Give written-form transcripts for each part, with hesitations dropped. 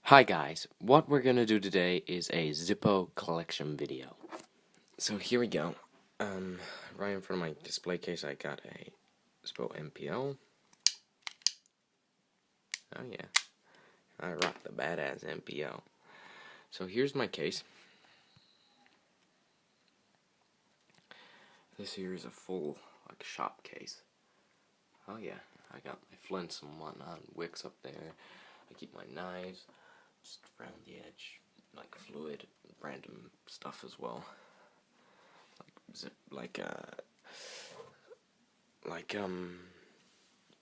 Hi guys, what we're gonna do today is a Zippo Collection video. So here we go. Right in front of my display case I got a Zippo MPO. Oh yeah, I rock the badass MPO. So here's my case. This here is a full, shop case. Oh yeah, I got my flints and whatnot, wicks up there. I keep my knives just around the edge, like fluid, random stuff as well.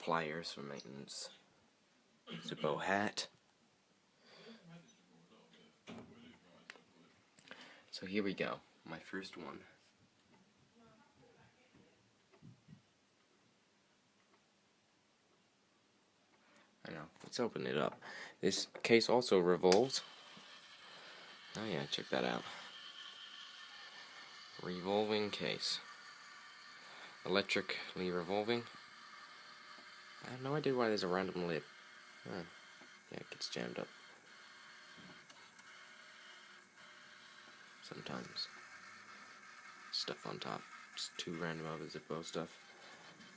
Pliers for maintenance. Zippo hat. So here we go. My first one. I know. Let's open it up. This case also revolves. Oh yeah, check that out. Revolving case. Electrically revolving. I have no idea why there's a random lid. Oh, yeah, it gets jammed up. Sometimes. Stuff on top. Just too random of the Zippo stuff.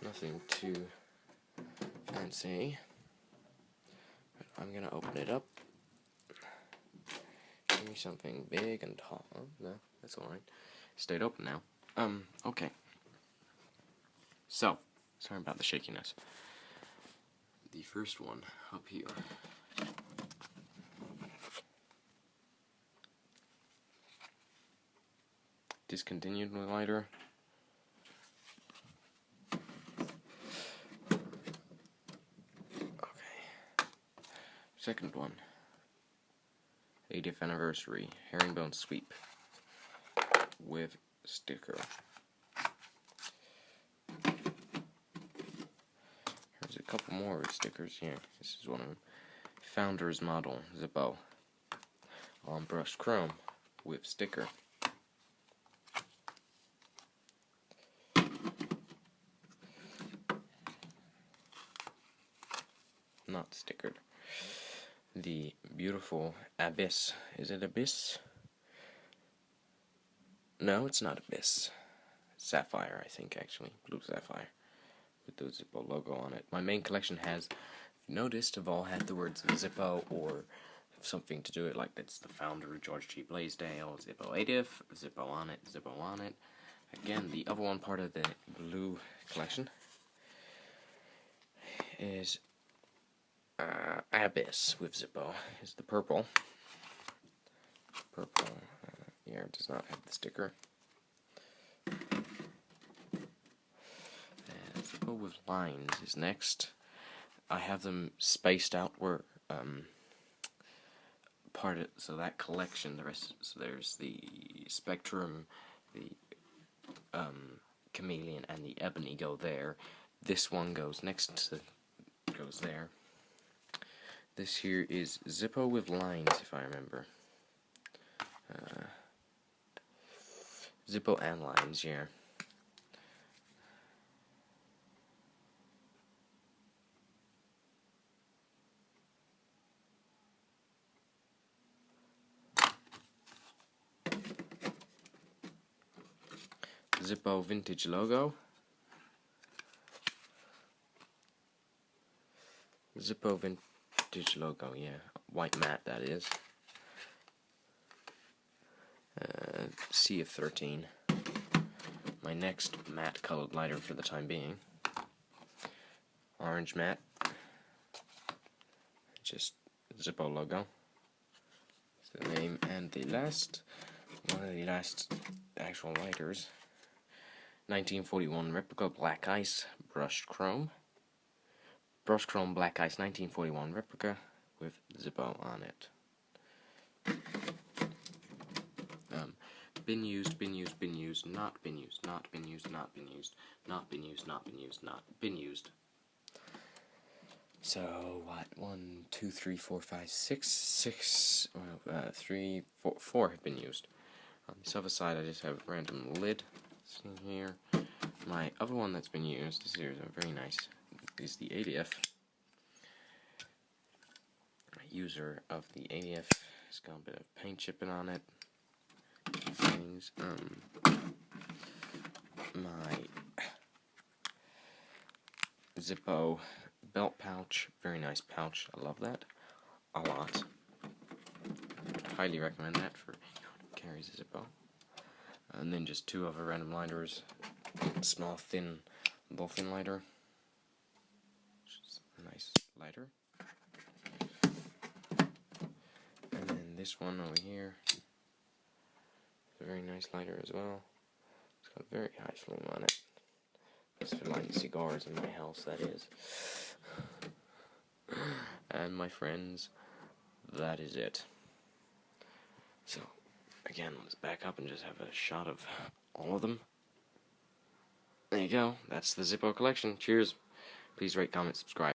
Nothing too fancy. But I'm gonna open it up. Give me something big and tall. Oh, no, that's alright. Stayed open now. Okay. So, sorry about the shakiness. The first one up here. Discontinued lighter. Okay. Second one. 80th anniversary herringbone sweep with sticker. There's a couple more stickers here. This is one of them. Founder's model Zippo on brushed chrome with sticker. Not stickered. The beautiful Abyss. Is it Abyss? No, it's not Abyss. Sapphire, I think, actually. Blue Sapphire. With the Zippo logo on it. My main collection has, if you noticed, have all had the words Zippo or something to do it, like that's the founder, George G. Blaisdell, Zippo 80th, Zippo on it, Zippo on it. Again, the other one part of the blue collection is Abyss with Zippo. Is the purple. Purple here does not have the sticker. Zippo with lines is next. I have them spaced out where so that collection, the rest. So there's the Spectrum, the Chameleon, and the Ebony go there. This one goes goes there. This here is Zippo with lines, if I remember. Zippo and lines, yeah. Zippo vintage logo. Zippo vintage logo, yeah. White matte, that is. Sea of 13. My next matte colored lighter for the time being. Orange matte. Just Zippo logo. That's the name. And the last, one of the last actual lighters. 1941 replica black ice brushed chrome. Brushed chrome black ice 1941 replica with Zippo on it. Been used, been used, been used, not been used, not been used, not been used, not been used, not been used, not been used. So what? 1, 2, 3, 4, 5, 6. 3, 4 have been used. On this other side, I just have a random lid sitting here. My other one that's been used, this here is very nice, is the 80th. user of the AF. It's got a bit of paint chipping on it. Things. My Zippo belt pouch. Very nice pouch. I love that a lot. Highly recommend that for anyone who carries a Zippo. And then just 2 other random lighters. Small, thin bullfin lighter. Which is a nice lighter. And then this one over here. It's a very nice lighter as well. It's got a very high flame on it. It's for lighting cigars in my house, that is. And my friends, that is it. So, again, let's back up and just have a shot of all of them. There you go. That's the Zippo Collection. Cheers. Please rate, comment, subscribe.